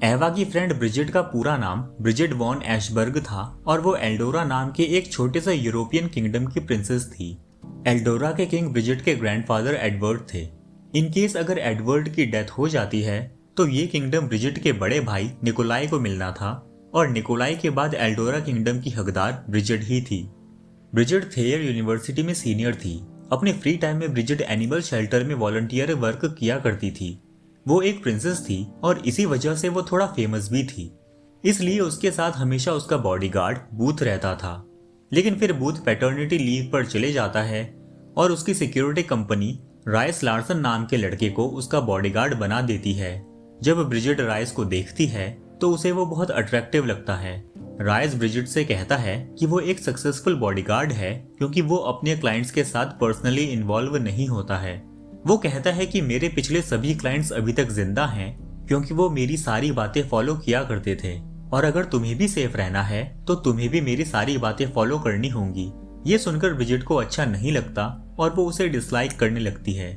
एवा की friend Brigid का पूरा नाम ब्रिजिट वॉन एशबर्ग था और वो एल्डोरा नाम के एक छोटे से यूरोपियन किंगडम की प्रिंसेस थी। एल्डोरा के किंग ब्रिजिट के ग्रैंडफादर एडवर्ड थे। इन केस अगर एडवर्ड की डेथ हो जाती है तो ये किंगडम ब्रिजिट के बड़े भाई निकोलाई को मिलना था और निकोलाई के बाद एल्डोरा किंगडम की हकदार ब्रिजिट ही थी। ब्रिजिट थेयर यूनिवर्सिटी में सीनियर थी। अपने फ्री टाइम में ब्रिजिट एनिमल शेल्टर में वॉलंटियर वर्क किया करती थी। वो एक प्रिंसेस थी और इसी वजह से वो थोड़ा फेमस भी थी, इसलिए उसके साथ हमेशा उसका बॉडीगार्ड बूथ रहता था। लेकिन फिर बूथ पैटर्निटी लीव पर चले जाता है और उसकी सिक्योरिटी कंपनी राइस लार्सन नाम के लड़के को उसका बॉडीगार्ड बना देती है। जब ब्रिजिट राइस को देखती है तो उसे वो बहुत अट्रैक्टिव लगता है। राइस ब्रिजिट से कहता है कि वो एक सक्सेसफुल बॉडीगार्ड है क्योंकि वो अपने क्लाइंट्स के साथ पर्सनली इन्वॉल्व नहीं होता है। वो कहता है कि मेरे पिछले सभी क्लाइंट्स अभी तक जिंदा हैं क्योंकि वो मेरी सारी बातें फॉलो किया करते थे और अगर तुम्हें भी सेफ रहना है तो तुम्हें भी मेरी सारी बातें फॉलो करनी होंगी। ये सुनकर ब्रिजिट को अच्छा नहीं लगता और वो उसे डिसलाइक करने लगती है।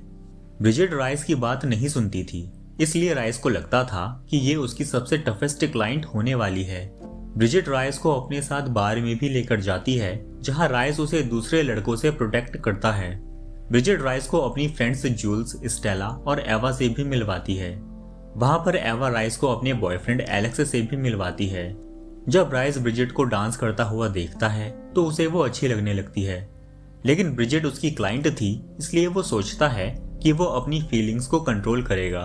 ब्रिजिट राइस की बात नहीं सुनती थी, इसलिए राइस को लगता था कि ये उसकी सबसे टफेस्ट क्लाइंट होने वाली है। ब्रिजिट राइस को अपने साथ बार में भी लेकर जाती है जहां राइस उसे दूसरे लड़कों से प्रोटेक्ट करता है। ब्रिजिट राइस को अपनी फ्रेंड्स जूल्स, स्टेला और एवा से भी मिलवाती है। वहां पर एवा राइस को अपने बॉयफ्रेंड एलेक्स से भी मिलवाती है। जब राइस ब्रिजिट को डांस करता हुआ देखता है तो उसे वो अच्छी लगने लगती है, लेकिन ब्रिजिट उसकी क्लाइंट थी इसलिए वो सोचता है कि वो अपनी फीलिंग्स को कंट्रोल करेगा।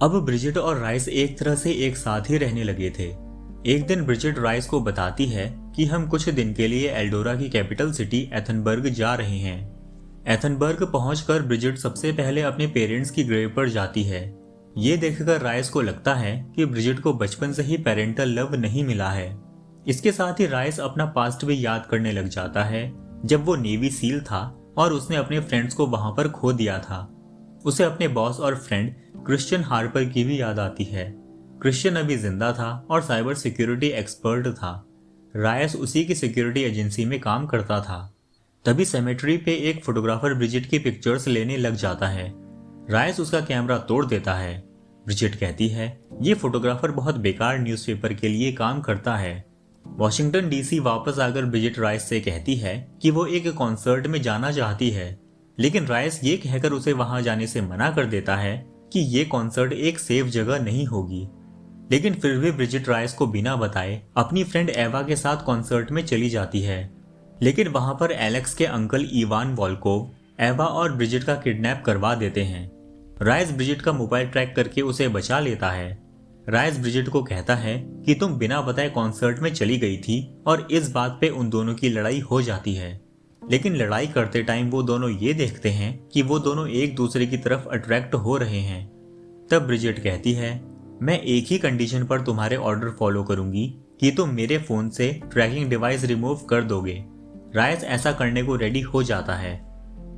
अब ब्रिजिट और राइस एक तरह से एक साथ ही रहने लगे थे। एक दिन ब्रिजिट राइस को बताती है कि हम कुछ दिन के लिए एल्डोरा की कैपिटल सिटी एथनबर्ग जा रहे हैं। एथनबर्ग पहुंचकर ब्रिजिट सबसे पहले अपने पेरेंट्स की ग्रेव पर जाती है। ये देखकर राइस को लगता है कि ब्रिजिट को बचपन से ही पेरेंटल लव नहीं मिला है। इसके साथ ही राइस अपना पास्ट भी याद करने लग जाता है जब वो नेवी सील था और उसने अपने फ्रेंड्स को वहां पर खो दिया था। उसे अपने बॉस और फ्रेंड क्रिश्चियन हार्पर की भी याद आती है। क्रिश्चियन अभी जिंदा था और साइबर सिक्योरिटी एक्सपर्ट था। राइस उसी की सिक्योरिटी एजेंसी में काम करता था। तभी सेमेट्री पे एक फोटोग्राफर ब्रिजिट की पिक्चर्स लेने लग जाता है। राइस उसका कैमरा तोड़ देता है। ब्रिजिट कहती है ये फोटोग्राफर बहुत बेकार न्यूज़पेपर के लिए काम करता है। वॉशिंगटन डीसी वापस आकर ब्रिजिट राइस से कहती है कि वो एक कॉन्सर्ट में जाना चाहती है, लेकिन राइस ये कहकर उसे वहां जाने से मना कर देता है कि ये कॉन्सर्ट एक सेफ जगह नहीं होगी। लेकिन फिर भी ब्रिजिट राइस को बिना बताए अपनी फ्रेंड एवा के साथ कॉन्सर्ट में चली जाती है। लेकिन वहां पर एलेक्स के अंकल इवान वॉल्कोव एवा और ब्रिजिट का किडनैप करवा देते हैं। राइस ब्रिजिट का मोबाइल ट्रैक करके उसे बचा लेता है। राइस ब्रिजिट को कहता है कि तुम बिना बताए कॉन्सर्ट में चली गई थी और इस बात पे उन दोनों की लड़ाई हो जाती है। लेकिन लड़ाई करते टाइम वो दोनों ये देखते हैं कि वो दोनों एक दूसरे की तरफ अट्रैक्ट हो रहे हैं। तब ब्रिजिट कहती है मैं एक ही कंडीशन पर तुम्हारे ऑर्डर फॉलो करूंगी कि तुम मेरे फोन से ट्रैकिंग डिवाइस रिमूव कर दोगे। राइस ऐसा करने को रेडी हो जाता है।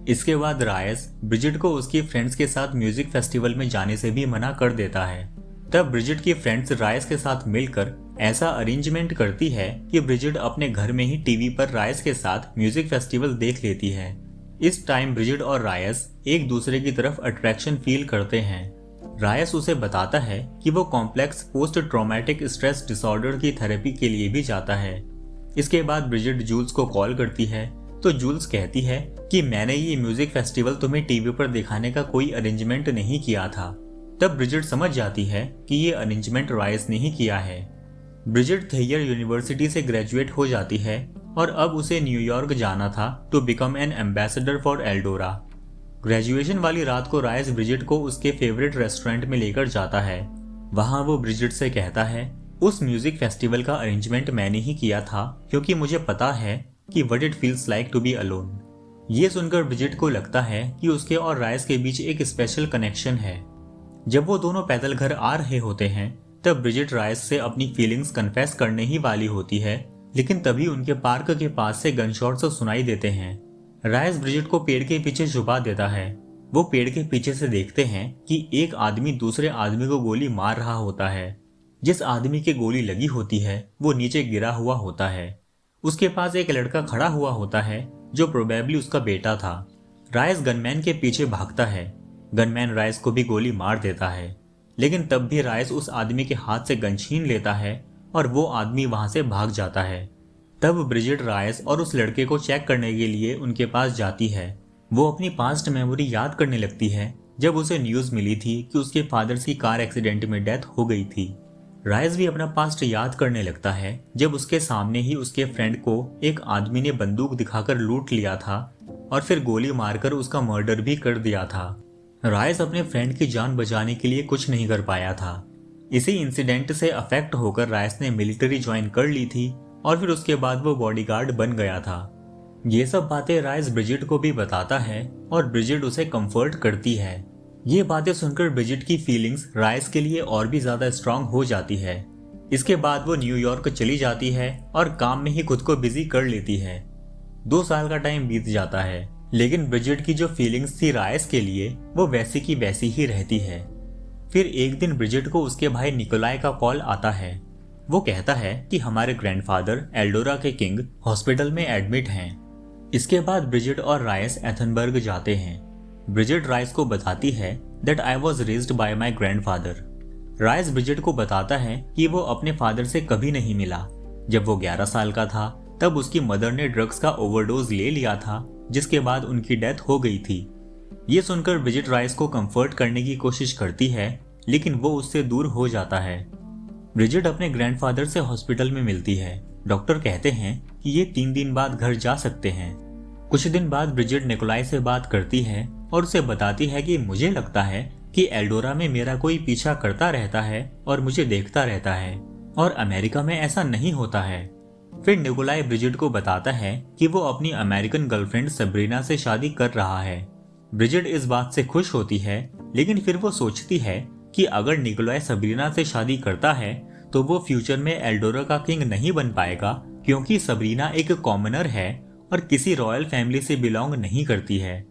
इसके बाद राइस ब्रिजिट को उसकी फ्रेंड्स के साथ म्यूजिक फेस्टिवल में जाने से भी मना कर देता है। तब ब्रिजिट की फ्रेंड्स राइस के साथ मिलकर ऐसा अरेंजमेंट करती है कि ब्रिजिट अपने घर में ही टीवी पर राइस के साथ म्यूजिक फेस्टिवल देख लेती है। इस टाइम ब्रिजिट और राइस एक दूसरे की तरफ अट्रैक्शन फील करते हैं। राइस उसे बताता है कि वो complex post traumatic stress disorder की थेरेपी के लिए भी जाता है। इसके बाद ब्रिजिट जूल्स को कॉल करती है तो जूल्स कहती है कि मैंने ये म्यूजिक फेस्टिवल तुम्हें टीवी पर दिखाने का कोई अरेंजमेंट नहीं किया था। तब ब्रिजिट समझ जाती है कि ये अरेंजमेंट राइस ने ही किया है। ब्रिजिट थेयर यूनिवर्सिटी से ग्रेजुएट हो जाती है और अब उसे न्यूयॉर्क जाना था to become an ambassador for Eldora. Graduation वाली रात को राइस ब्रिजिट को उसके फेवरेट रेस्टोरेंट में लेकर जाता है। वहां वो ब्रिजिट से कहता है उस म्यूजिक फेस्टिवल का अरेंजमेंट मैंने ही किया था क्योंकि मुझे पता है कि what it feels like to be alone. ये सुनकर ब्रिजिट को लगता है कि उसके और राइस के बीच एक स्पेशल कनेक्शन है। जब वो दोनों पैदल घर आ रहे होते हैं तब ब्रिजिट राइस से अपनी फीलिंग्स कन्फेस करने ही वाली होती है, लेकिन तभी उनके पार्क के पास से गनशॉट्स सुनाई देते हैं। राइस ब्रिजिट को पेड़ के पीछे छुपा देता है। वो पेड़ के पीछे से देखते हैं कि एक आदमी दूसरे आदमी को गोली मार रहा होता है। जिस आदमी की गोली लगी होती है वो नीचे गिरा हुआ होता है। उसके पास एक लड़का खड़ा हुआ होता है जो प्रोबेबली उसका बेटा था। राइस गनमैन के पीछे भागता है। गनमैन राइस को भी गोली मार देता है, लेकिन तब भी राइस उस आदमी के हाथ से गन छीन लेता है और वो आदमी वहां से भाग जाता है। तब ब्रिजिट राइस और उस लड़के को चेक करने के लिए उनके पास जाती है। वो अपनी पास्ट मेमोरी याद करने लगती है जब उसे न्यूज मिली थी कि उसके फादर की कार एक्सीडेंट में डेथ हो गई थी। राइस भी अपना पास्ट याद करने लगता है जब उसके सामने ही उसके फ्रेंड को एक आदमी ने बंदूक दिखाकर लूट लिया था और फिर गोली मारकर उसका मर्डर भी कर दिया था। राइस अपने फ्रेंड की जान बचाने के लिए कुछ नहीं कर पाया था। इसी इंसिडेंट से अफेक्ट होकर राइस ने मिलिट्री ज्वाइन कर ली थी और फिर उसके बाद वो बॉडीगार्ड बन गया था। ये सब बातें राइस ब्रिजिट को भी बताता है और ब्रिजिट उसे कंफर्ट करती है। ये बातें सुनकर ब्रिजिट की फीलिंग्स राइस के लिए और भी ज्यादा स्ट्रांग हो जाती है। इसके बाद वो न्यूयॉर्क चली जाती है और काम में ही खुद को बिजी कर लेती है। 2 साल का टाइम बीत जाता है, लेकिन ब्रिजिट की जो फीलिंग्स थी राइस के लिए वो वैसी की वैसी ही रहती है। फिर एक दिन ब्रिजिट को उसके भाई निकोलाई का कॉल आता है। वो कहता है कि हमारे ग्रैंडफादर एल्डोरा के किंग हॉस्पिटल में एडमिट हैं। इसके बाद ब्रिजिट और राइस एथनबर्ग जाते हैं। ब्रिजिट राइस को बताती है that I was raised by my grandfather. Rice Brigitte को बताता है कि वो अपने फादर से कभी नहीं मिला। जब वो 11 साल का था तब उसकी मदर ने ड्रग्स का ओवरडोज ले लिया था, जिसके बाद उनकी डेथ हो गई थी। ये सुनकर ब्रिजिट राइस को कंफर्ट करने की कोशिश करती है, लेकिन वो उससे दूर हो जाता है। ब्रिजिट अपने ग्रैंडफादर से हॉस्पिटल में मिलती है। डॉक्टर कहते हैं कि ये 3 दिन बाद घर जा सकते हैं। कुछ दिन बाद ब्रिजिट निकोलाई से बात करती है और उसे बताती है कि मुझे लगता है कि एल्डोरा में मेरा कोई पीछा करता रहता है और मुझे देखता रहता है और अमेरिका में ऐसा नहीं होता है। फिर निकोलाई ब्रिजिट को बताता है कि वो अपनी अमेरिकन गर्लफ्रेंड सबरीना से शादी कर रहा है। ब्रिजिट इस बात से खुश होती है, लेकिन फिर वो सोचती है कि अगर निकोलाई सबरीना से शादी करता है तो वो फ्यूचर में एल्डोरा का किंग नहीं बन पाएगा, क्योंकि सबरीना एक कॉमनर है और किसी रॉयल फैमिली से बिलोंग नहीं करती है।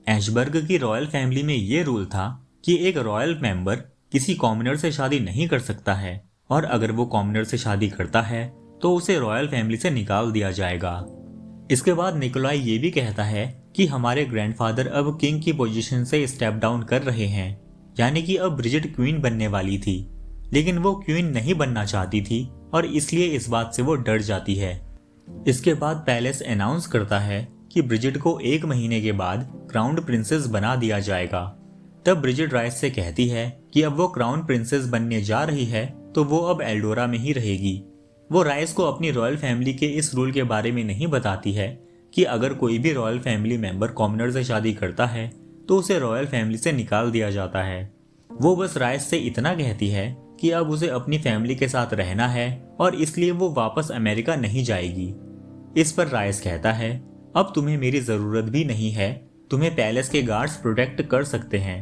ऐशबर्ग की रॉयल फैमिली में ये रूल था कि एक रॉयल मेंबर किसी कॉमनर से शादी नहीं कर सकता है और अगर वो कॉमनर से शादी करता है तो उसे रॉयल फैमिली से निकाल दिया जाएगा। इसके बाद निकोलाई ये भी कहता है कि हमारे ग्रैंडफादर अब किंग की पोजीशन से स्टेप डाउन कर रहे हैं, यानी कि अब ब्रिजिट क्वीन बनने वाली थी, लेकिन वो क्वीन नहीं बनना चाहती थी और इसलिए इस बात से वो डर जाती है। इसके बाद पैलेस अनाउंस करता है कि ब्रिजिट को 1 महीने के बाद क्राउन प्रिंसेस बना दिया जाएगा। तब ब्रिजिट राइस से कहती है कि अब वो क्राउन प्रिंसेस बनने जा रही है तो वो अब एल्डोरा में ही रहेगी। वो राइस को अपनी रॉयल फैमिली के इस रूल के बारे में नहीं बताती है कि अगर कोई भी रॉयल फैमिली मेंबर कॉमनर से शादी करता है तो उसे रॉयल फैमिली से निकाल दिया जाता है। वो बस राइस से इतना कहती है कि अब उसे अपनी फैमिली के साथ रहना है और इसलिए वो वापस अमेरिका नहीं जाएगी। इस पर राइस कहता है, अब तुम्हें मेरी जरूरत भी नहीं है, तुम्हें पैलेस के गार्ड्स प्रोटेक्ट कर सकते हैं।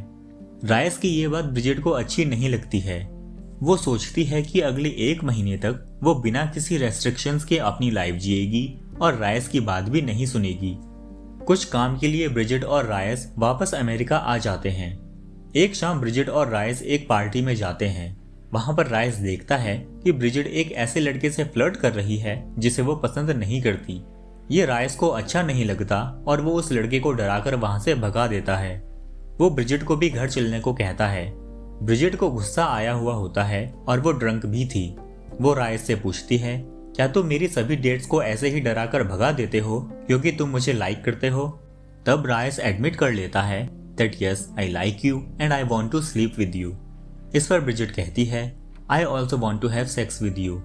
राइस की ये बात ब्रिजिट को अच्छी नहीं लगती है। वो सोचती है कि अगले 1 महीने तक वो बिना किसी रेस्ट्रिक्शंस के अपनी लाइफ जिएगी और राइस की बात भी नहीं सुनेगी। कुछ काम के लिए ब्रिजिट और राइस वापस अमेरिका आ जाते हैं। एक शाम ब्रिजिट और राइस एक पार्टी में जाते हैं। वहां पर राइस देखता है कि ब्रिजिट एक ऐसे लड़के से फ्लर्ट कर रही है जिसे वो पसंद नहीं करती। ये राइस को अच्छा नहीं लगता और वो उस लड़के को डराकर वहां से भगा देता है। वो ब्रिजिट को भी घर चलने को कहता है। ब्रिजिट को गुस्सा आया हुआ होता है और वो ड्रंक भी थी। वो राइस से पूछती है, क्या तुम मेरी सभी डेट्स को ऐसे ही डराकर भगा देते हो क्योंकि तुम मुझे लाइक करते हो? तब राइस एडमिट कर लेता है that yes I like you and I want to sleep with you. इस पर ब्रिजिट कहती है, I also want to have sex with you.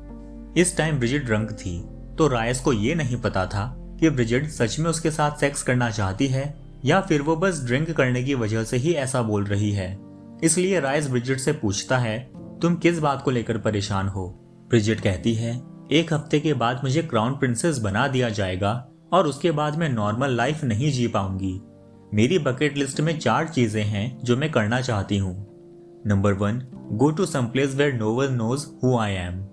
इस टाइम ब्रिजिट ड्रंक थी तो राइस को ये नहीं पता था कि ब्रिजिट सच में उसके साथ सेक्स करना चाहती है या फिर वो बस ड्रिंक करने की वजह से ही ऐसा बोल रही है। इसलिए राइस ब्रिजिट से पूछता है, तुम किस बात को लेकर परेशान हो? ब्रिजिट कहती है, 1 हफ्ते के बाद मुझे क्राउन प्रिंसेस बना दिया जाएगा और उसके बाद मैं नॉर्मल लाइफ नहीं जी पाऊंगी। मेरी बकेट लिस्ट में 4 चीजें हैं जो मैं करना चाहती हूँ। Number 1, go to some place where no one knows who I am.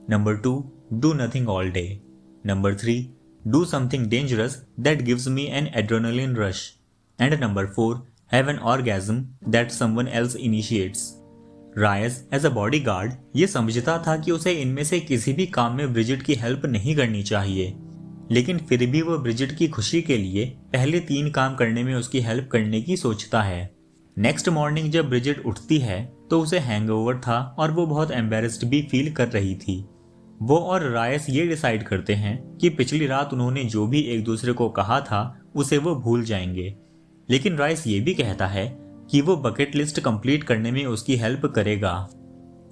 Number 2, do nothing all day. Number 3, do something dangerous that gives me an adrenaline rush. And number 4, have an orgasm that someone else initiates. Rice as a bodyguard ये समझता था कि उसे इनमें से किसी भी काम में ब्रिजिट की हेल्प नहीं करनी चाहिए, लेकिन फिर भी वो ब्रिजिट की खुशी के लिए पहले 3 काम करने में उसकी हेल्प करने की सोचता है। नेक्स्ट मॉर्निंग जब ब्रिजिट उठती है तो उसे हैंगओवर था और वो बहुत एम्बेरस्ड भी फील कर रही थी। वो और रायस ये डिसाइड करते हैं कि पिछली रात उन्होंने जो भी एक दूसरे को कहा था उसे वो भूल जाएंगे। लेकिन रायस ये भी कहता है कि वो बकेट लिस्ट कंप्लीट करने में उसकी हेल्प करेगा।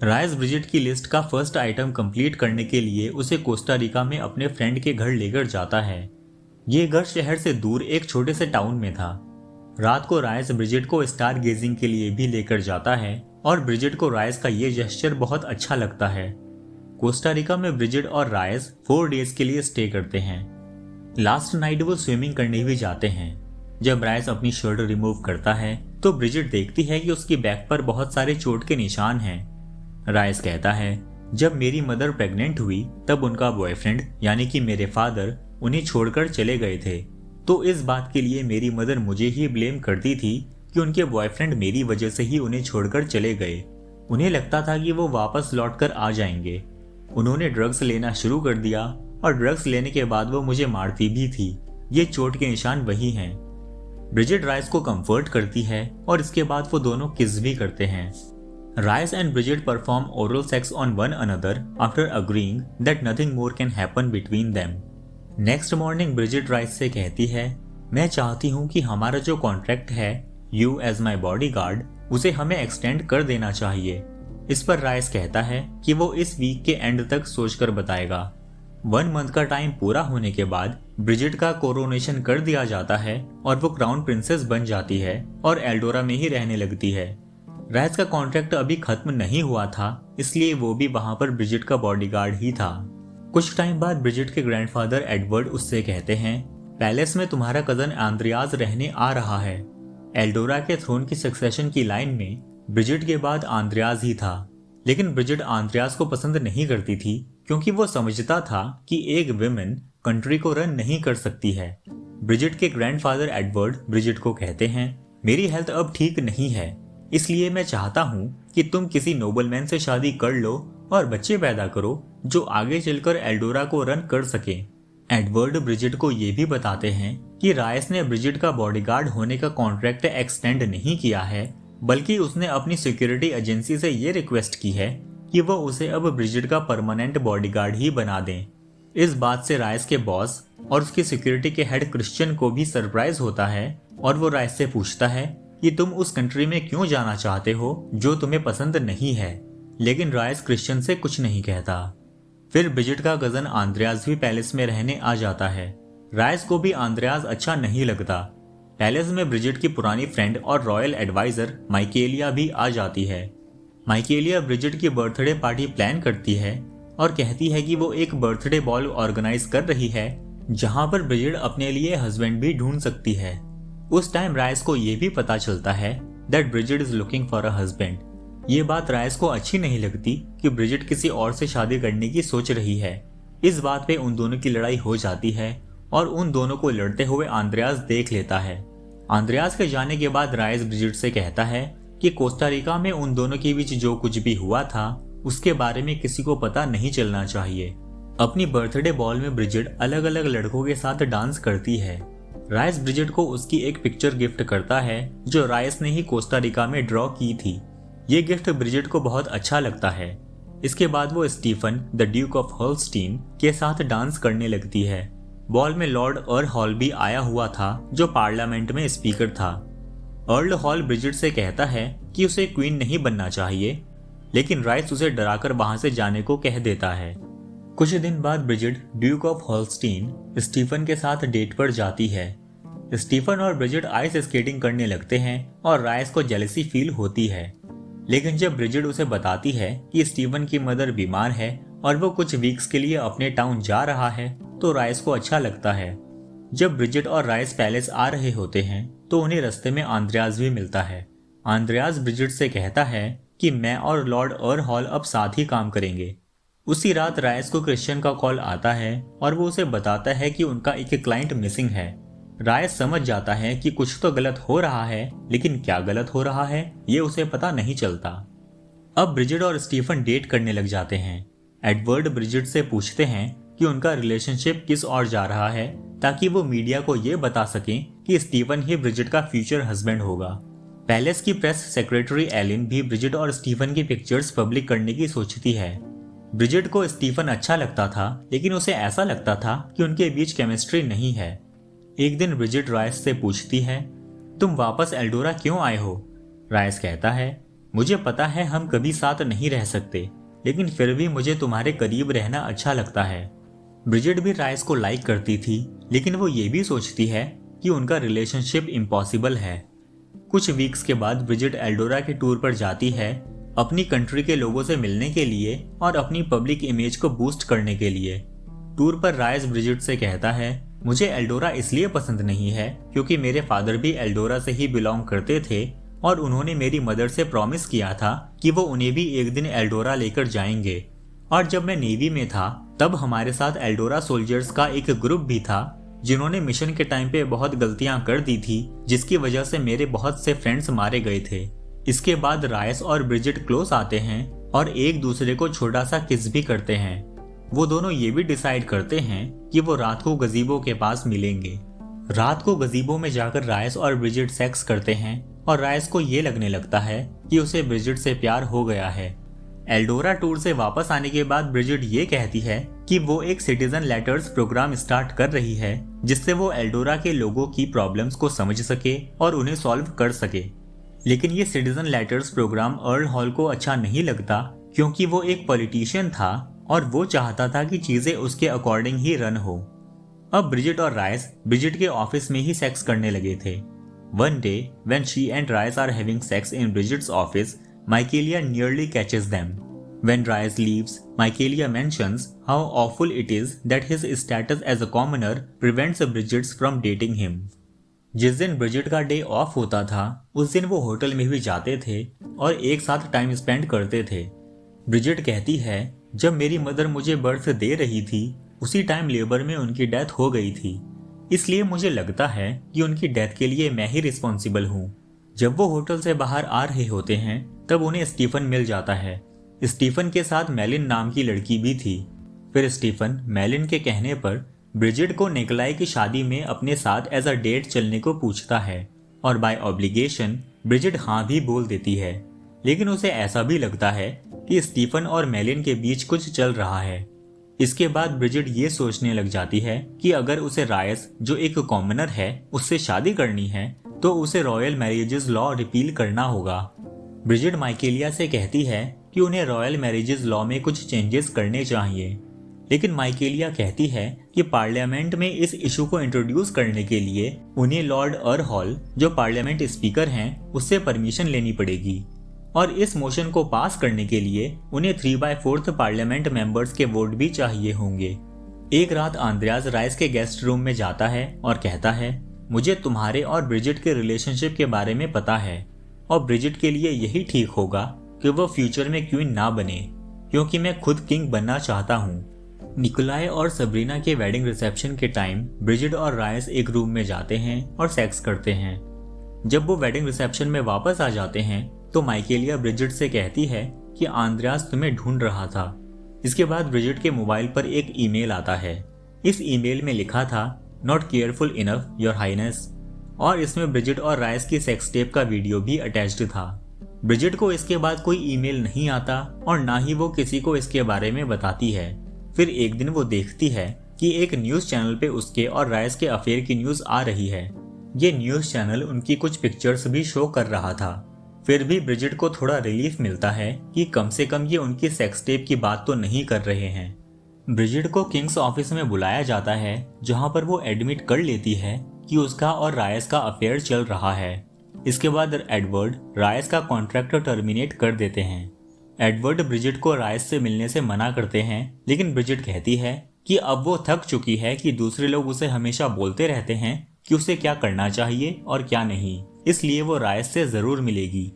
रायस ब्रिजिट की लिस्ट का फर्स्ट आइटम कंप्लीट करने के लिए उसे कोस्टा रिका में अपने फ्रेंड के घर लेकर जाता है। ये घर शहर से दूर एक छोटे से टाउन में था। रात को रायस ब्रिजिट को स्टार गेजिंग के लिए भी लेकर जाता है और ब्रिजिट को रायस का ये जेस्चर बहुत अच्छा लगता है। कोस्टा रिका में ब्रिजिट और रायस 4 डेज के लिए स्टे करते हैं। लास्ट नाइट वो स्विमिंग करने भी जाते हैं। जब रायस अपनी शर्ट रिमूव करता है तो ब्रिजिट देखती है कि उसकी बैक पर बहुत सारे चोट के निशान हैं। रायस कहता है, जब मेरी मदर प्रेग्नेंट हुई तब उनका बॉयफ्रेंड यानी कि मेरे फादर उन्हें छोड़कर चले गए थे, तो इस बात के लिए मेरी मदर मुझे ही ब्लेम करती थी कि उनके बॉयफ्रेंड मेरी वजह से ही उन्हें छोड़कर चले गए। उन्हें लगता था कि वो वापस लौटकर आ जाएंगे। उन्होंने ड्रग्स लेना शुरू कर दिया और ड्रग्स लेने के बाद वो मुझे मारती भी थी। ये चोट के निशान वही हैं। ब्रिजिट रायस को कंफर्ट करती है और इसके बाद वो दोनों किस भी करते हैं। Rice and Brigitte perform oral sex on one another after agreeing that nothing more can happen between them. Next morning Brigitte Rice से कहती है, मैं चाहती हूँ कि हमारा जो कॉन्ट्रैक्ट है यू एज माई बॉडीगार्ड उसे हमें एक्सटेंड कर देना चाहिए। इस पर रायस कहता है कि वो इस वीक के एंड तक सोचकर बताएगा। 1 मंथ का टाइम पूरा होने के बाद ब्रिजिट का कोरोनेशन कर दिया जाता है और वो क्राउन प्रिंसेस बन जाती है और एल्डोरा में ही रहने लगती है। रायस का कॉन्ट्रैक्ट अभी खत्म नहीं हुआ था, इसलिए वो भी वहां पर ब्रिजिट का बॉडीगार्ड ही था। कुछ टाइम बाद ब्रिजिट के ग्रैंडफादर एडवर्ड उससे कहते हैं, पैलेस में तुम्हारा कजन आंद्रियाज रहने आ रहा है। एल्डोरा के थ्रोन की सक्सेशन की लाइन में ब्रिजिट के बाद आंद्रियाज ही था, लेकिन ब्रिजिट आंद्रियाज को पसंद नहीं करती थी क्योंकि वो समझता था कि एक विमेन कंट्री को रन नहीं कर सकती है। ब्रिजिट के ग्रैंडफादर एडवर्ड ब्रिजिट को कहते हैं, मेरी हेल्थ अब ठीक नहीं है, इसलिए मैं चाहता हूँ कि तुम किसी नोबलमैन से शादी कर लो और बच्चे पैदा करो जो आगे चलकर एल्डोरा को रन कर सके। एडवर्ड ब्रिजिट को ये भी बताते हैं कि रायस ने ब्रिजिट का बॉडीगार्ड होने का कॉन्ट्रैक्ट एक्सटेंड नहीं किया है, बल्कि उसने अपनी सिक्योरिटी एजेंसी से ये रिक्वेस्ट की है कि वो उसे अब ब्रिजिट का परमानेंट बॉडीगार्ड ही बना दें। इस बात से रायस के बॉस और उसकी सिक्योरिटी के हेड क्रिश्चियन को भी सरप्राइज होता है और वो रायस से पूछता है कि तुम उस कंट्री में क्यों जाना चाहते हो जो तुम्हें पसंद नहीं है, लेकिन रायस क्रिश्चियन से कुछ नहीं कहता। फिर ब्रिजिट का कजन आंद्रियाज भी पैलेस में रहने आ जाता है। रायस को भी आंद्रियाज अच्छा नहीं लगता। पैलेस में ब्रिजिट की पुरानी फ्रेंड और रॉयल एडवाइजर माइकेलिया भी आ जाती है। माइकेलिया ब्रिजिट की बर्थडे पार्टी प्लान करती है और कहती है कि वो एक बर्थडे बॉल ऑर्गेनाइज कर रही है जहां पर ब्रिजिट अपने लिए हस्बैंड भी ढूंढ सकती है। उस टाइम रायस को यह भी पता चलता है that Brigitte is looking for a husband. ये बात रायस को अच्छी नहीं लगती कि ब्रिजिट किसी और से शादी करने की सोच रही है। इस बात पे उन दोनों की लड़ाई हो जाती है और उन दोनों को लड़ते हुए आंद्रियाज देख लेता है। आंद्रियाज के जाने के बाद रायस ब्रिजिट से कहता है कि कोस्टा रिका में उन दोनों के बीच जो कुछ भी हुआ था उसके बारे में किसी को पता नहीं चलना चाहिए। अपनी बर्थडे बॉल में ब्रिजिट अलग अलग लड़कों के साथ डांस करती है। रायस ब्रिजिट को उसकी एक पिक्चर गिफ्ट करता है जो रायस ने ही कोस्टा रिका में ड्रॉ की थी। ये गिफ्ट ब्रिजिट को बहुत अच्छा लगता है। इसके बाद वो Stephen the duke of Holstein के साथ डांस करने लगती है। बॉल में लॉर्ड अर्ल हॉल भी आया हुआ था जो पार्लियामेंट में स्पीकर था। अर्ल हॉल ब्रिजिट से कहता है कि उसे क्वीन नहीं बनना चाहिए, लेकिन रायस उसे डराकर वहां से जाने को कह देता है। कुछ दिन बाद Brigitte duke of Holstein Stephen के साथ डेट पर जाती है। स्टीफन और ब्रिजिट आइस स्केटिंग करने लगते हैं और रायस को जेलसी फील होती है, लेकिन जब ब्रिजिट उसे बताती है कि स्टीफन की मदर बीमार है और वो कुछ वीक्स के लिए अपने टाउन जा रहा है तो रायस को अच्छा लगता है। जब ब्रिजिट और रायस पैलेस आ रहे होते हैं तो उन्हें रास्ते में आंद्रियाज भी मिलता है। आंद्रियाज ब्रिजिट से कहता है कि मैं और लॉर्ड अर्ल हॉल अब साथ ही काम करेंगे। उसी रात रायस को क्रिश्चियन का कॉल आता है और वो उसे बताता है कि उनका एक क्लाइंट मिसिंग है। रायस समझ जाता है कि कुछ तो गलत हो रहा है, लेकिन क्या गलत हो रहा है ये उसे पता नहीं चलता। अब ब्रिजिट और स्टीफन डेट करने लग जाते हैं। एडवर्ड ब्रिजिट से पूछते हैं कि उनका रिलेशनशिप किस ओर जा रहा है ताकि वो मीडिया को ये बता सकें कि स्टीफन ही ब्रिजिट का फ्यूचर हस्बैंड होगा। पैलेस की प्रेस सेक्रेटरी एलिन भी ब्रिजिट और स्टीफन की पिक्चर्स पब्लिक करने की सोचती है। ब्रिजिट को स्टीफन अच्छा लगता था, लेकिन उसे ऐसा लगता था कि उनके बीच केमिस्ट्री नहीं है। एक दिन ब्रिजिट राइस से पूछती है, तुम वापस एल्डोरा क्यों आए हो? राइस कहता है, मुझे पता है हम कभी साथ नहीं रह सकते, लेकिन फिर भी मुझे तुम्हारे करीब रहना अच्छा लगता है। ब्रिजिट भी राइस को लाइक करती थी, लेकिन वो ये भी सोचती है कि उनका रिलेशनशिप इम्पॉसिबल है। कुछ वीक्स के बाद ब्रिजिट एल्डोरा के टूर पर जाती है, अपनी कंट्री के लोगों से मिलने के लिए और अपनी पब्लिक इमेज को बूस्ट करने के लिए। टूर पर राइस ब्रिजिट से कहता है, मुझे एल्डोरा इसलिए पसंद नहीं है क्योंकि मेरे फादर भी एल्डोरा से ही बिलोंग करते थे और उन्होंने मेरी मदर से प्रॉमिस किया था कि वो उन्हें भी एक दिन एल्डोरा लेकर जाएंगे। और जब मैं नेवी में था तब हमारे साथ एल्डोरा सोल्जर्स का एक ग्रुप भी था जिन्होंने मिशन के टाइम पे बहुत गलतियां कर दी थी, जिसकी वजह से मेरे बहुत से फ्रेंड्स मारे गए थे। इसके बाद राइस और ब्रिजिट क्लोज आते हैं और एक दूसरे को छोटा सा किस भी करते हैं। वो दोनों ये भी डिसाइड करते हैं कि वो रात को गजीबो के पास मिलेंगे। रात को गजीबो में जाकर राइस और ब्रिजिट सेक्स करते हैं और राइस को ये लगने लगता है कि उसे ब्रिजिट से प्यार हो गया है। एल्डोरा टूर से वापस आने के बाद ब्रिजिट ये कहती है कि वो एक सिटीजन लेटर्स प्रोग्राम स्टार्ट कर रही है जिससे वो एल्डोरा के लोगों की प्रॉब्लम्स को समझ सके और उन्हें सॉल्व कर सके। लेकिन ये citizen letters programme Earl Hall को अच्छा नहीं लगता क्योंकि वो एक पॉलिटिशियन था और वो चाहता था कि चीजें उसके अकॉर्डिंग ही रन हो। अब ब्रिजिट और राइस ब्रिजिट के ऑफिस में ही सेक्स करने लगे थे। One day when she and Rice are having sex in Bridget's office, Michaelia nearly catches them. When Rice leaves, Michaelia mentions how awful it is that his status as a commoner prevents Bridget from dating him. जिस दिन Brigid का day of होता था उस दिन वो hotel में भी जाते थे और एक साथ टाइम स्पेंड करते थे। ब्रिजिट कहती है, जब मेरी मदर मुझे बर्थ दे रही थी उसी टाइम लेबर में उनकी डेथ हो गई थी, इसलिए मुझे लगता है कि उनकी डेथ के लिए मैं ही रिस्पॉन्सिबल हूँ। जब वो होटल से बाहर आ रहे होते हैं तब उन्हें स्टीफन मिल जाता है। स्टीफन के साथ मेलिन नाम की लड़की भी थी। फिर स्टीफन मेलिन के कहने पर ब्रिजिट को निकोलाई की शादी में अपने साथ एज अ डेट चलने को पूछता है और बाय ऑब्लिगेशन ब्रिजिट हाँ भी बोल देती है। लेकिन उसे ऐसा भी लगता है कि स्टीफन और मेलिन के बीच कुछ चल रहा है। इसके बाद ब्रिजिट ये सोचने लग जाती है कि अगर उसे राइस जो एक कॉमनर है उससे शादी करनी है तो उसे रॉयल मैरिजेस लॉ रिपील करना होगा। ब्रिजिट माइकेलिया से कहती है कि उन्हें रॉयल मैरिजेस लॉ में कुछ चेंजेस करने चाहिए, लेकिन माइकेलिया कहती है कि पार्लियामेंट में इस इशू को इंट्रोड्यूस करने के लिए उन्हें लॉर्ड अर्हॉल जो पार्लियामेंट स्पीकर हैं उससे परमिशन लेनी पड़ेगी और इस मोशन को पास करने के लिए उन्हें 3/4 पार्लियामेंट मेंबर्स के वोट भी चाहिए होंगे। एक रात आंद्रेयास राइस के गेस्ट रूम में जाता है और कहता है, मुझे तुम्हारे और ब्रिजिट के रिलेशनशिप के बारे में पता है और ब्रिजिट के लिए यही ठीक होगा कि वो फ्यूचर में क्वीन ना बने क्योंकि मैं खुद किंग बनना चाहता हूँ। निकोलाई और सबरीना के वेडिंग रिसेप्शन के टाइम ब्रिजिट और राइस एक रूम में जाते हैं और सेक्स करते हैं। जब वो वेडिंग रिसेप्शन में वापस आ जाते हैं तो माइकेलिया ब्रिजिट से कहती है कि आंद्रेयास तुम्हें ढूंढ रहा था। इसके बाद ब्रिजिट के मोबाइल पर एक ईमेल आता है। इस ईमेल में लिखा था, not careful enough your highness, और इसमें ब्रिजिट और राइस की सेक्स टेप का वीडियो भी अटैच्ड था। ब्रिजिट को इसके बाद कोई ईमेल नहीं आता और ना ही वो किसी को इसके बारे में बताती है। फिर एक दिन वो देखती है कि एक न्यूज चैनल पे उसके और राइस के अफेयर की न्यूज आ रही है। ये न्यूज चैनल उनकी कुछ पिक्चर्स भी शो कर रहा था। फिर भी ब्रिजिट को थोड़ा रिलीफ मिलता है कि कम से कम ये उनकी सेक्स टेप की बात तो नहीं कर रहे हैं। ब्रिजिट को किंग्स ऑफिस में बुलाया जाता है जहां पर वो एडमिट कर लेती है कि उसका और राइस का अफेयर चल रहा है। इसके बाद एडवर्ड राइस का कॉन्ट्रैक्ट टर्मिनेट कर देते हैं। एडवर्ड ब्रिजिट को राइस से मिलने से मना करते हैं, लेकिन ब्रिजिट कहती है कि अब वो थक चुकी है कि दूसरे लोग उसे हमेशा बोलते रहते हैं कि उसे क्या करना चाहिए और क्या नहीं, इसलिए वो राइस से जरूर मिलेगी।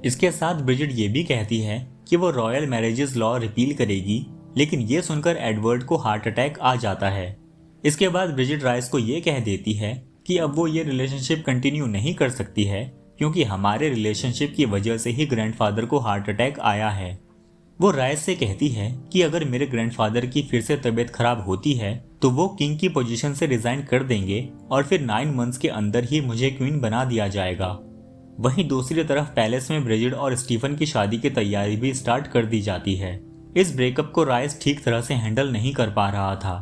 इसके साथ ब्रिजिट ये भी कहती है कि वो रॉयल मैरिजेस लॉ रिपील करेगी, लेकिन ये सुनकर एडवर्ड को हार्ट अटैक आ जाता है। इसके बाद ब्रिजिट राइस को ये कह देती है कि अब वो ये रिलेशनशिप कंटिन्यू नहीं कर सकती है क्योंकि हमारे रिलेशनशिप की वजह से ही ग्रैंडफादर को हार्ट अटैक आया है। वो राइस से कहती है कि अगर मेरे ग्रैंडफादर की फिर से तबीयत खराब होती है तो वो किंग की पोजीशन से रिजाइन कर देंगे और फिर 9 मंथ्स के अंदर ही मुझे क्वीन बना दिया जाएगा। वहीं दूसरी तरफ पैलेस में ब्रिजिड और स्टीफन की शादी की तैयारी भी स्टार्ट कर दी जाती है। इस ब्रेकअप को रायस ठीक तरह से हैंडल नहीं कर पा रहा था।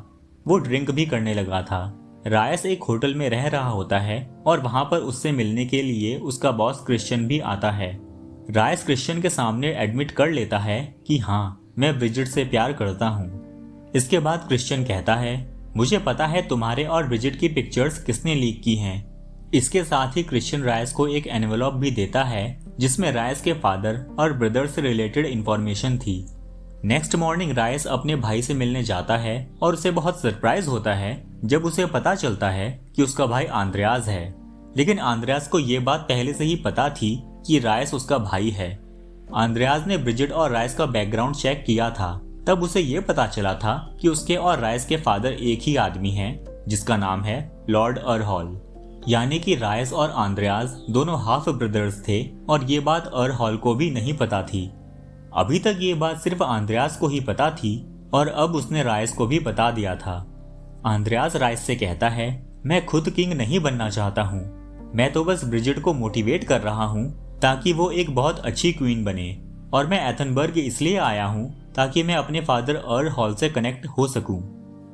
वो ड्रिंक भी करने लगा था। रायस एक होटल में रह रहा होता है और वहां पर उससे मिलने के लिए उसका बॉस क्रिश्चियन भी आता है। रायस क्रिश्चियन के सामने एडमिट कर लेता है कि हाँ, मैं ब्रिजिड से प्यार करता हूँ। इसके बाद क्रिश्चियन कहता है, मुझे पता है तुम्हारे और ब्रिजिड की पिक्चर्स किसने लीक की हैं। इसके साथ ही क्रिश्चियन रायस को एक एनवेलप भी देता है जिसमें रायस के फादर और ब्रदर से रिलेटेड इंफॉर्मेशन थी। नेक्स्ट मॉर्निंग रायस अपने भाई से मिलने जाता है और उसे बहुत सरप्राइज होता है जब उसे पता चलता है कि उसका भाई आंद्रेयास है। लेकिन आंद्रेयास को ये बात पहले से ही पता थी कि रायस उसका भाई है। आंद्रेयास ने ब्रिजिड और रायस का बैकग्राउंड चेक किया था, तब उसे ये पता चला था कि उसके और रायस के फादर एक ही आदमी हैं, जिसका नाम है लॉर्ड अर्हॉल। यानी कि रायस और आंद्रेयास दोनों हाफ ब्रदर्स थे और ये बात अर्हॉल को भी नहीं पता थी। अभी तक ये बात सिर्फ आंद्रेयास को ही पता थी और अब उसने रायस को भी बता दिया था। आंद्रेयास रायस से कहता है, मैं खुद किंग नहीं बनना चाहता हूँ, मैं तो बस ब्रिजिड को मोटिवेट कर रहा हूँ ताकि वो एक बहुत अच्छी क्वीन बने, और मैं एथनबर्ग इसलिए आया हूँ ताकि मैं अपने फादर अर्हॉल से कनेक्ट हो सकूँ।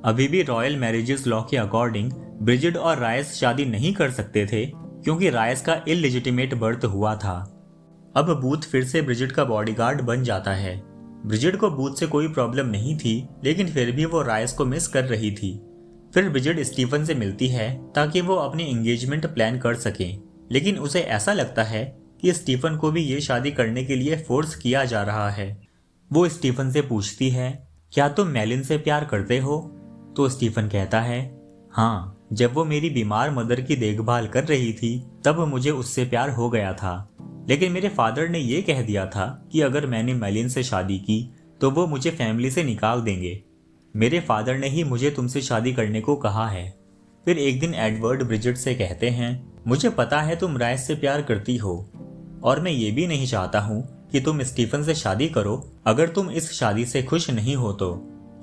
अभी भी रॉयल मैरिजेस लॉ के अकॉर्डिंग ब्रिजिड और रायस शादी नहीं कर सकते थे क्योंकि रायस का इललिजिटिमेट बर्थ हुआ था। अब बूथ फिर से ब्रिजिड का बॉडीगार्ड बन जाता है। ब्रिजिड को बूथ से कोई प्रॉब्लम नहीं थी, लेकिन फिर भी वो रायस को मिस कर रही थी। फिर ब्रिजिड स्टीफन से मिलती है ताकि वो अपनी एंगेजमेंट प्लान कर सके, लेकिन उसे ऐसा लगता है कि स्टीफन को भी ये शादी करने के लिए फोर्स किया जा रहा है। वो स्टीफन से पूछती है, क्या तुम मेलिन से प्यार करते हो? तो स्टीफन कहता है, हाँ, जब वो मेरी बीमार मदर की देखभाल कर रही थी तब मुझे उससे प्यार हो गया था, लेकिन मेरे फादर ने ये कह दिया था कि अगर मैंने मेलिन से शादी की तो वो मुझे फैमिली से निकाल देंगे। मेरे फादर ने ही मुझे तुमसे शादी करने को कहा है। फिर एक दिन एडवर्ड ब्रिजिड से कहते हैं, मुझे पता है तुम रायस से प्यार करती हो और मैं ये भी नहीं चाहता हूँ कि तुम स्टीफन से शादी करो अगर तुम इस शादी से खुश नहीं हो तो।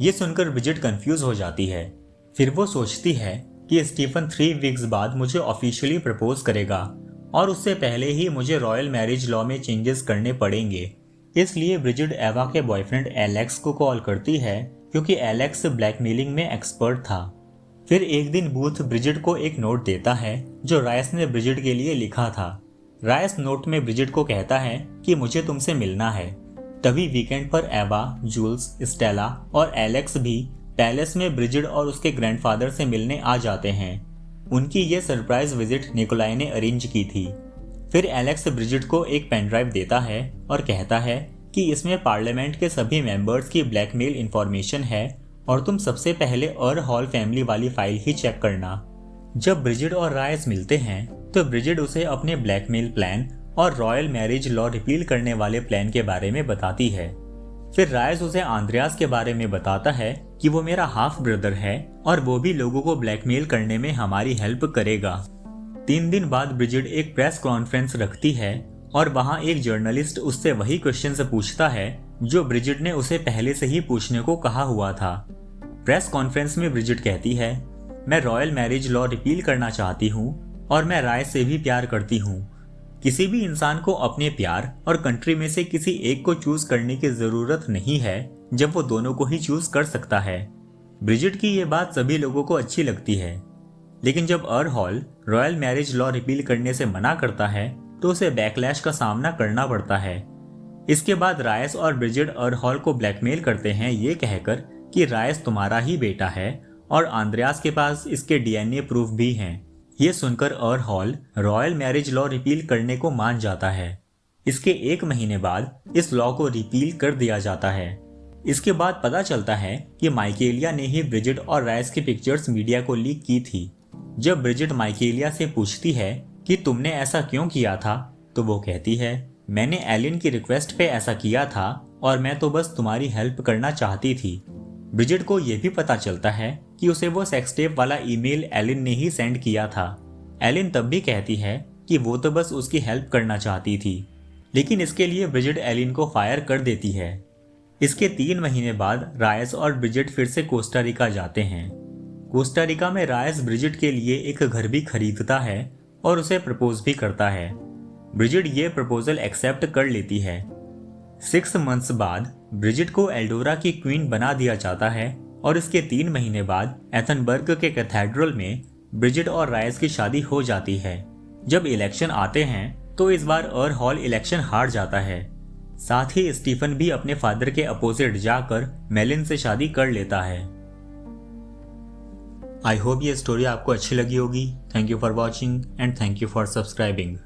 ये सुनकर ब्रिजिड कंफ्यूज हो जाती है। फिर वो सोचती है कि स्टीफन 3 वीक्स बाद मुझे ऑफिशियली प्रपोज करेगा और उससे पहले ही मुझे रॉयल मैरिज लॉ में चेंजेस करने पड़ेंगे। इसलिए ब्रिजिड एवा के बॉयफ्रेंड एलेक्स को कॉल करती है क्योंकि एलेक्स ब्लैकमेलिंग में एक्सपर्ट था। फिर एक दिन बूथ ब्रिजिड को एक नोट देता है जो रायस ने ब्रिजिड के लिए लिखा था। रायस नोट में ब्रिजिड को कहता है कि मुझे तुमसे मिलना है। तभी वीकेंड पर एवा, जूल्स, स्टेला और एलेक्स भी पैलेस में ब्रिजिड और उसके ग्रैंडफादर से मिलने आ जाते हैं। उनकी ये सरप्राइज विजिट निकोलाई ने अरेंज की थी। फिर एलेक्स ब्रिजिड को एक पेन ड्राइव देता है और कहता है कि इसमें पार्लियामेंट के सभी मेंबर्स की ब्लैकमेल इंफॉर्मेशन है और तुम सबसे पहले अर्हॉल फैमिली वाली फाइल ही चेक करना। जब ब्रिजिड और रायस मिलते हैं तो ब्रिजिड उसे अपने ब्लैकमेल प्लान और रॉयल मैरिज लॉ रिपील करने वाले प्लान के बारे में बताती है। फिर रायस उसे आंद्रेयास के बारे में बताता है कि वो मेरा हाफ ब्रदर है और वो भी लोगों को ब्लैकमेल करने में हमारी हेल्प करेगा। 3 दिन बाद ब्रिजिड एक प्रेस कॉन्फ्रेंस रखती है और वहां एक जर्नलिस्ट उससे वही क्वेश्चन पूछता है जो ब्रिजिड ने उसे पहले से ही पूछने को कहा हुआ था। प्रेस कॉन्फ्रेंस में ब्रिजिड कहती है, मैं रॉयल मैरिज लॉ रिपील करना चाहती हूँ और मैं रायस से भी प्यार करती हूँ। किसी भी इंसान को अपने प्यार और कंट्री में से किसी एक को चूज करने की जरूरत नहीं है जब वो दोनों को ही चूज कर सकता है। ब्रिजिड की ये बात सभी लोगों को अच्छी लगती है, लेकिन जब अर्हॉल रॉयल मैरिज लॉ रिपील करने से मना करता है तो उसे बैकलैश का सामना करना पड़ता है। इसके बाद रायस और ब्रिजिड अर्हॉल को ब्लैकमेल करते हैं ये कहकर कि रायस तुम्हारा ही बेटा है और आंद्रेयास के पास इसके डीएनए प्रूफ भी हैं। ये सुनकर अर्हॉल रॉयल मैरिज लॉ रिपील करने को मान जाता है। इसके 1 महीने बाद इस लॉ को रिपील कर दिया जाता है। इसके बाद पता चलता है कि माइकेलिया ने ही ब्रिजिड और रायस की पिक्चर्स मीडिया को लीक की थी। जब ब्रिजिड माइकेलिया से पूछती है कि तुमने ऐसा क्यों किया था, तो वो कहती है, मैंने एलिन की रिक्वेस्ट पे ऐसा किया था और मैं तो बस तुम्हारी हेल्प करना चाहती थी। ब्रिजिड को यह भी पता चलता है कि उसे वो सेक्स टेप वाला ईमेल एलिन ने ही सेंड किया था। एलिन तब भी कहती है कि वो तो बस उसकी हेल्प करना चाहती थी, लेकिन इसके लिए ब्रिजिड एलिन को फायर कर देती है। इसके 3 महीने बाद रायस और ब्रिजिड फिर से कोस्टा रिका जाते हैं। कोस्टा रिका में रायस ब्रिजिड के लिए एक घर भी खरीदता है और उसे प्रपोज भी करता है। ब्रिजिट ये प्रपोजल एक्सेप्ट कर लेती है। 6 मंथ्स बाद ब्रिजिट को एल्डोरा की क्वीन बना दिया जाता है और इसके 3 महीने बाद एथनबर्ग के कैथेड्रल में ब्रिजिट और राइस की शादी हो जाती है। जब इलेक्शन आते हैं तो इस बार हॉल इलेक्शन हार जाता है। साथ ही स्टीफन भी अपने फादर के अपोजिट जाकर मेलिन से शादी कर लेता है। आई होप ये स्टोरी आपको अच्छी लगी होगी। Thank you for watching and thank you for subscribing.